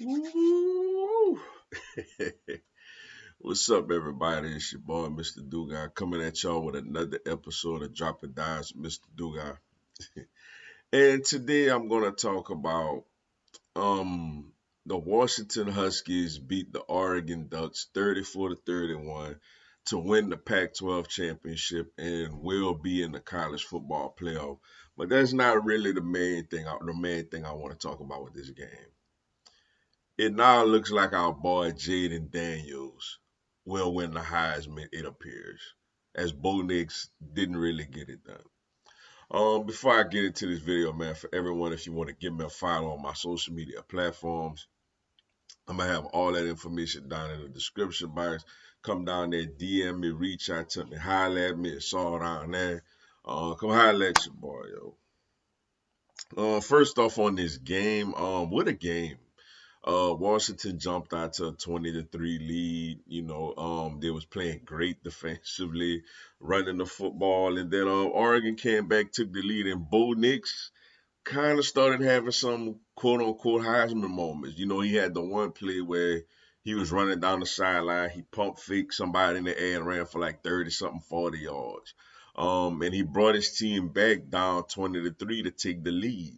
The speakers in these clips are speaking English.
Woo! What's up, everybody? It's your boy, Mr. Dugai, coming at y'all with another episode of Dropping Dimes with Mr. Dugai. And today I'm gonna talk about the Washington Huskies beat the Oregon Ducks 34-31 to win the Pac-12 championship and will be in the college football playoff. But that's not really the main thing. The main thing I want to talk about with this game. It now looks like our boy Jayden Daniels will win the Heisman, it appears, as Bo Nix didn't really get it done. Before I get into this video, man, for everyone, if you want to give me a follow on my social media platforms, I'm gonna have all that information down in the description box. Come down there, DM me, reach out to me, holler at me. It's all down there. Come holler at your boy, yo. First off on this game, what a game. Washington jumped out to a 20-3 lead. They was playing great defensively, running the football, and then Oregon came back, took the lead, and Bo Nix kind of started having some quote unquote Heisman moments. He had the one play where he was running down the sideline, he pump faked somebody in the air and ran for like 30 something 40 yards. And he brought his team back down 20-3 to take the lead.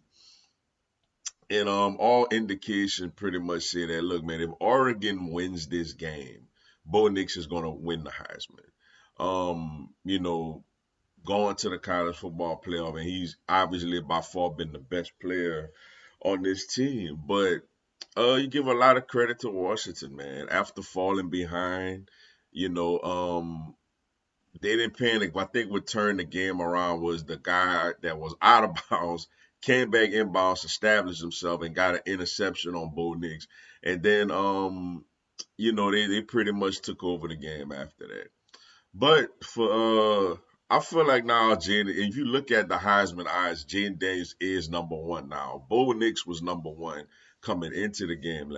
And all indication pretty much say that, look, man, if Oregon wins this game, Bo Nix is gonna win the Heisman. Going to the college football playoff, and he's obviously by far been the best player on this team. But you give a lot of credit to Washington, man. After falling behind, you know, they didn't panic. But I think what turned the game around was the guy that was out of bounds came back inbounds, established himself, and got an interception on Bo Nix. And then, they pretty much took over the game after that. But I feel like now, Jaden, if you look at the Heisman odds, Jayden Daniels is number one now. Bo Nix was number one coming into the game,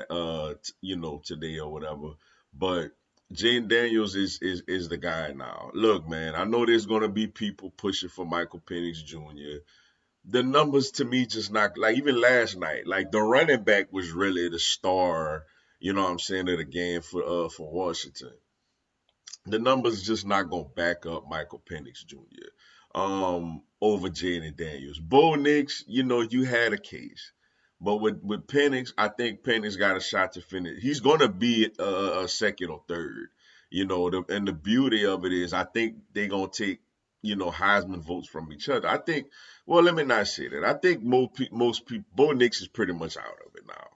today or whatever. But Jayden Daniels is the guy now. Look, man, I know there's gonna be people pushing for Michael Penix Jr. The numbers to me just not like even last night. Like the running back was really the star. You know what I'm saying, of the game for Washington. The numbers just not gonna back up Michael Penix Jr. Over Jayden Daniels. Bo Nix, you had a case. But with Penix, I think Penix got a shot to finish. He's gonna be a second or third. And the beauty of it is I think they're gonna take, Heisman votes from each other. I think, well, let me not say that. I think most people, Bo Nix is pretty much out of it now.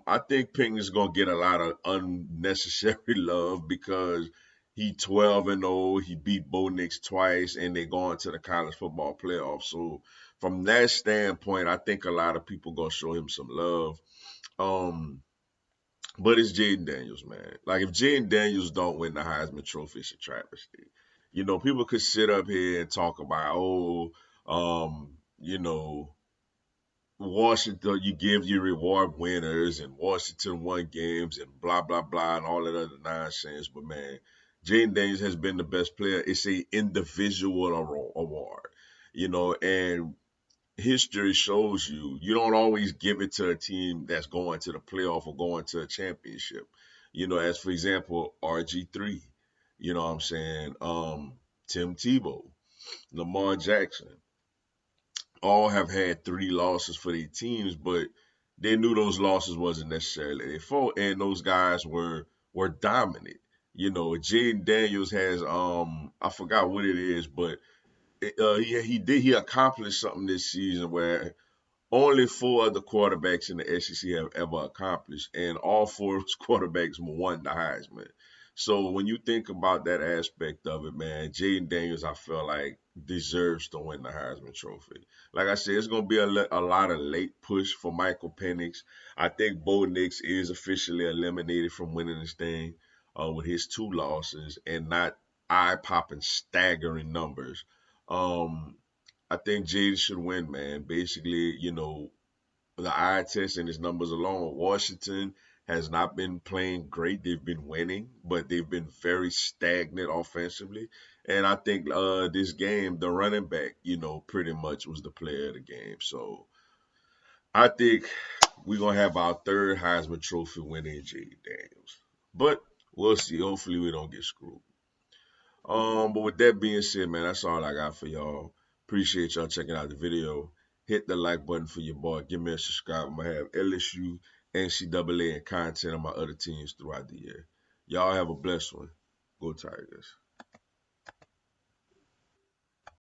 I think Ping is gonna get a lot of unnecessary love because he 12-0. He beat Bo Nix twice, and they going to the college football playoffs. So from that standpoint, I think a lot of people gonna show him some love. Um, but it's Jayden Daniels, man. Like if Jayden Daniels don't win the Heisman Trophy, it's a travesty. People could sit up here and talk about, um, you know, Washington, you give your reward winners, and Washington won games, and blah blah blah, and all that other nonsense. But man, Jayden Daniels has been the best player. It's a individual award, and history shows you don't always give it to a team that's going to the playoff or going to a championship. As for example, RG3. You know what I'm saying? Tim Tebow, Lamar Jackson all have had three losses for their teams, but they knew those losses wasn't necessarily their fault, and those guys were dominant. Jaden Daniels has I forgot what it is, but he accomplished something this season where only four other quarterbacks in the SEC have ever accomplished, and all four of those quarterbacks won the Heisman. So when you think about that aspect of it, man, Jayden Daniels, I feel like deserves to win the Heisman Trophy. Like I said, it's going to be a lot of late push for Michael Penix. I think Bo Nix is officially eliminated from winning this thing with his two losses and not eye-popping, staggering numbers. Um, I think Jaden should win, man. Basically, the eye test and his numbers alone. Washington has not been playing great. They've been winning, but they've been very stagnant offensively. And I think this game, the running back, pretty much was the player of the game. So I think we're gonna have our third Heisman Trophy winning Jayden Daniels, but we'll see. Hopefully, we don't get screwed. But with that being said, man, that's all I got for y'all. Appreciate y'all checking out the video. Hit the like button for your boy. Give me a subscribe. I'm gonna have LSU, NCAA, and content on my other teams throughout the year. Y'all have a blessed one. Go Tigers.